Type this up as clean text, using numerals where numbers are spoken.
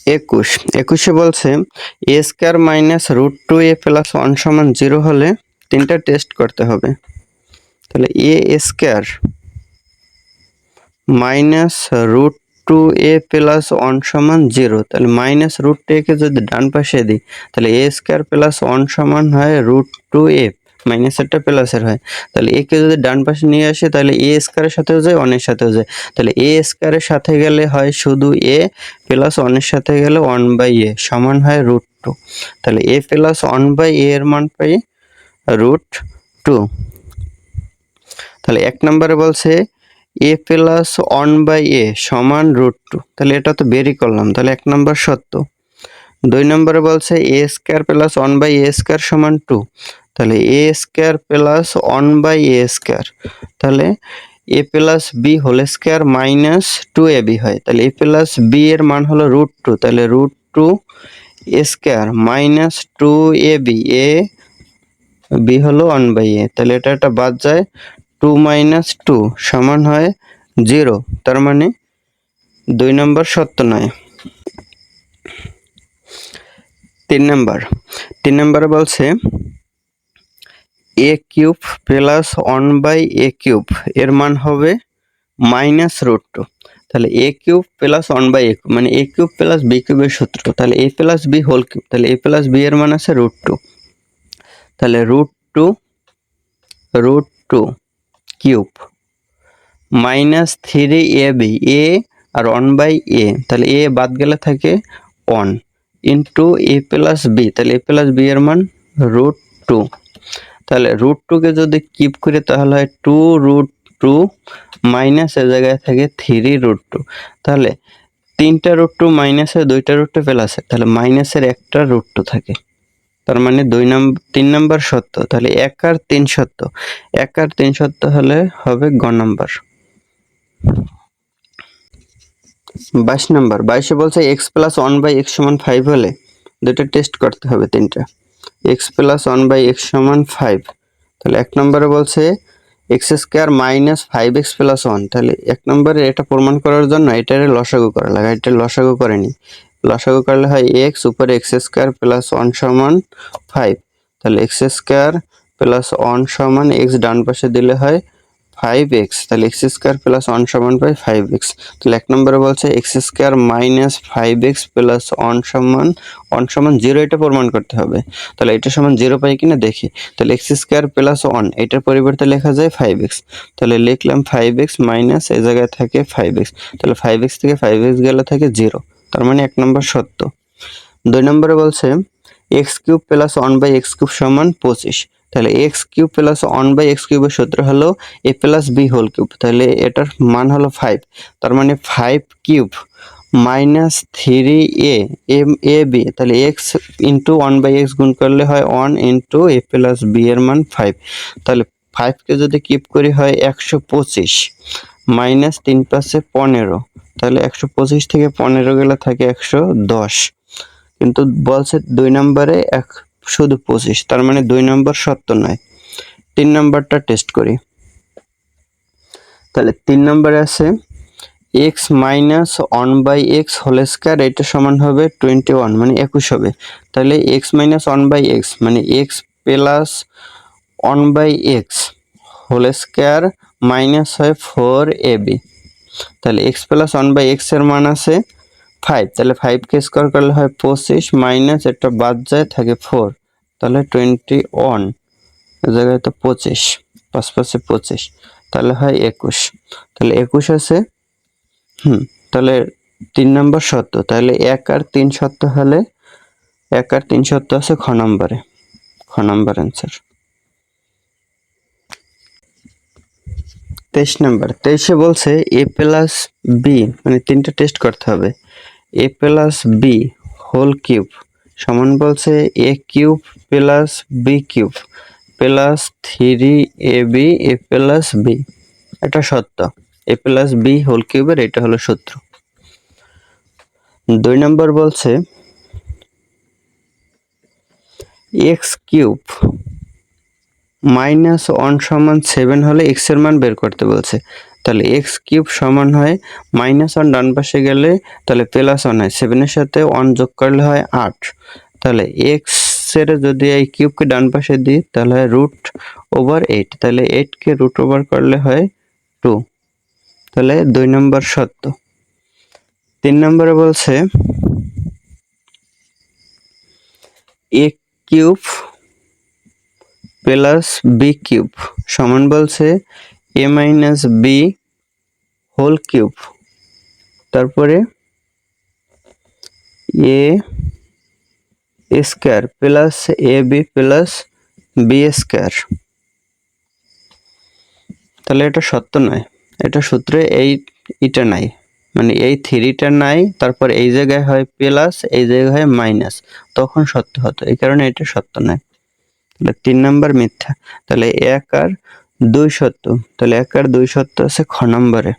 21 বলছে এ square minus root two এ plus 1 সমান 0 হলে তিনটা টেস্ট করতে হবে। তাহলে এ স্কয়ার মাইনাস রুট টু এ প্লাস 1 সমান 0, তাহলে মাইনাস রুট টু এ কে যদি ডান পাশে দিই তাহলে এ স্কয়ার প্লাস 1 সমান হয় রুট টু এ, মাইনাসেরটা প্লাসের হয়। তাহলে এ কে যদি ডান পাশে নিয়ে আসে তাহলে এ স্কয়ারের সাথেও যায় 1 এর সাথেও যায়। তাহলে এ স্কয়ারের সাথে গেলে হয় শুধু এ, প্লাস 1 এর সাথে গেলে 1/a সমান হয় রুট টু। তাহলে এ প্লাস 1/a এর মান পাই রুট টু। তাহলে 1 নম্বরে বলছে এ প্লাস 1/a সমান রুট টু, তাহলে এটা তো বেরই করলাম, তাহলে 1 নম্বর সত্য। 2 নম্বরে বলছে এ স্কয়ার প্লাস 1/a স্কয়ার সমান 2, তাহলে এ স্কয়ার প্লাস 1/a স্কয়ার, তাহলে এ plus B whole square minus 2ab হয়। তাহলে এ প্লাস বি এর মান হলো রুট টু, তাহলে root two A square minus 2ab, A B হলো 1/a, তাহলে এটা বাদ যায় 2 মাইনাস 2 সমান হয় 0, তার মানে 2 নম্বর সত্য নয়। 3 নম্বরে বলছে এ কিউব প্লাস 1/a কিউব এর মান হবে মাইনাস রুট টু। তাহলে এ কিউব প্লাস 1/a মানে এ কিউব প্লাস বি কিউবের সূত্র, তাহলে এ প্লাস বি হোল কিউব, তাহলে এ প্লাস বি এর মান আছে রুট টু, তাহলে root two cube minus 3ab, a আর 1/a, তাহলে এ বাদ গেলে থাকে 1 ইন্টু এ প্লাস বি, তাহলে এ প্লাস বি এর মান রুট টু। তাহলে রুট টু কে যদি কিউব করে তাহলে হয় 2 রুট টু মাইনাস এ জায়গায় থাকে 3 রুট টু, তাহলে 3টা রুট টু মাইনাসে 2টা রুট টু প্লাসে, তাহলে মাইনাসের একটা রুট টু থাকে, তার মানে 3 নাম্বার সত্য। তাহলে 1 আর 3 সত্য, 1 আর 3 সত্য হলে হবে গ নাম্বার। 22 বলছে x প্লাস 1/x সমান 5 হলে দুটো টেস্ট করতে হবে তিনটা। x প্লাস 1/x সমান 5, তাহলে 1 নম্বরে বলছে x square minus 5x plus 1, তাহলে 1 নম্বরে এটা প্রমাণ করার জন্য এটারে লসাগু করা লাগে, এটা লসাগু করেনি, লসাগু করলে হয় x উপরে x স্কয়ার প্লাস 1 সমান 5, তাহলে x স্কয়ার প্লাস 1 সমান x ডান পাশে দিলে হয় 5x, তাহলে x স্কয়ার প্লাস 1 সমান পাই 5x। তাহলে 1 নম্বরে বলছে x square minus 5x plus 1 সমান 0, এটা প্রমাণ করতে হবে। তাহলে এটা সমান 0 পাই কিনা দেখি, তাহলে x স্কয়ার প্লাস 1 এটার পরিবর্তে লেখা যায় 5x, তাহলে লিখলাম 5x মাইনাস এই জায়গায় থাকে 5x, তাহলে 5x থেকে 5x গেলে থাকে 0, তার মানে 1 নম্বর সত্য। 2 নম্বরে বলছে x cube plus 1/x cube সমান 25, তাহলে x কিউব প্লাস 1/x কিউবের সূত্র হলো a plus b whole cube, তাহলে এটার মান হলো 5, তার মানে 5 কিউব মাইনাস 3a ab, তাহলে x ইন্টু 1/x গুণ করলে হয় 1 ইন্টু a প্লাস b এর মান 5, তাহলে 5 কে যদি কিউব করি হয় 125 মাইনাস 3 পাশে 15, তাহলে 125 থেকে 15 গেলে থাকে 110, কিন্তু বলছে 2 নম্বরে শুধু 25, তার মানে 2 নম্বর সত্য নয়। 3 নম্বরটা টেস্ট করি, তাহলে 3 নম্বরে আছে x minus 1/x whole square, এটা সমান হবে 21 মানে 21 হবে, তাহলে x মাইনাস 1/x মানে x plus 1/x whole square minus হয় 4ab, তাহলে x প্লাস 1/x এর মান আছে 5, তাহলে 5 কে স্কয়ার করলে হয় 25 মাইনাস এটা বাদ যায় থাকে 4, তাহলে 21 এই জায়গায় তো 25, 5 5 25, তাহলে হয় 21, তাহলে 21 আছে। তাহলে 3 নম্বর সত্য, তাহলে 1 আর 3 সত্য হলে 1 আর 3 সত্য আছে খ নম্বরে, খ নম্বর आंसर। 23 বলছে a প্লাস b মানে তিনটা টেস্ট করতে হবে, a plus b whole cube সমান বলছে a cube plus b cube plus 3ab a plus b, এটা সত্য, a প্লাস b হোল কিউবের এটা হলো সূত্র। 2 নম্বর বলছে x কিউব মাইনাস 1 সমান 7 হলে x এর মান বের করতে বলছে, তাহলে এক্স কিউব সমান হয় -1 ডান পাশে গেলে তাহলে +1 হয়, 7 এর সাথে 1 যোগ করলে হয় 8। তাহলে এক্স এর যদি এই কিউবকে ডান পাশে দিই তাহলে হয় √8, তাহলে 8 কে √ওভার করলে হয় 2। তাহলে 2 নম্বর সত্য। 3 নম্বরে বলছে a cube plus b cube সমান বলছে a minus b whole cube, তারপরে a square plus a b plus b square. তাহলে এটা সত্য নয়, এটা সূত্রে এইটা নাই, মানে এই 3টা নাই, তারপর এই জায়গায় হয় প্লাস, এই জায়গায় হয় মাইনাস, তখন সত্য হতো, এই কারণে এটা সত্য নয়। তাহলে 3 নাম্বার মিথ্যা। তাহলে 1 আর 2 সত্য, তাহলে 1 আর 2 সত্য আছে খ নম্বরে।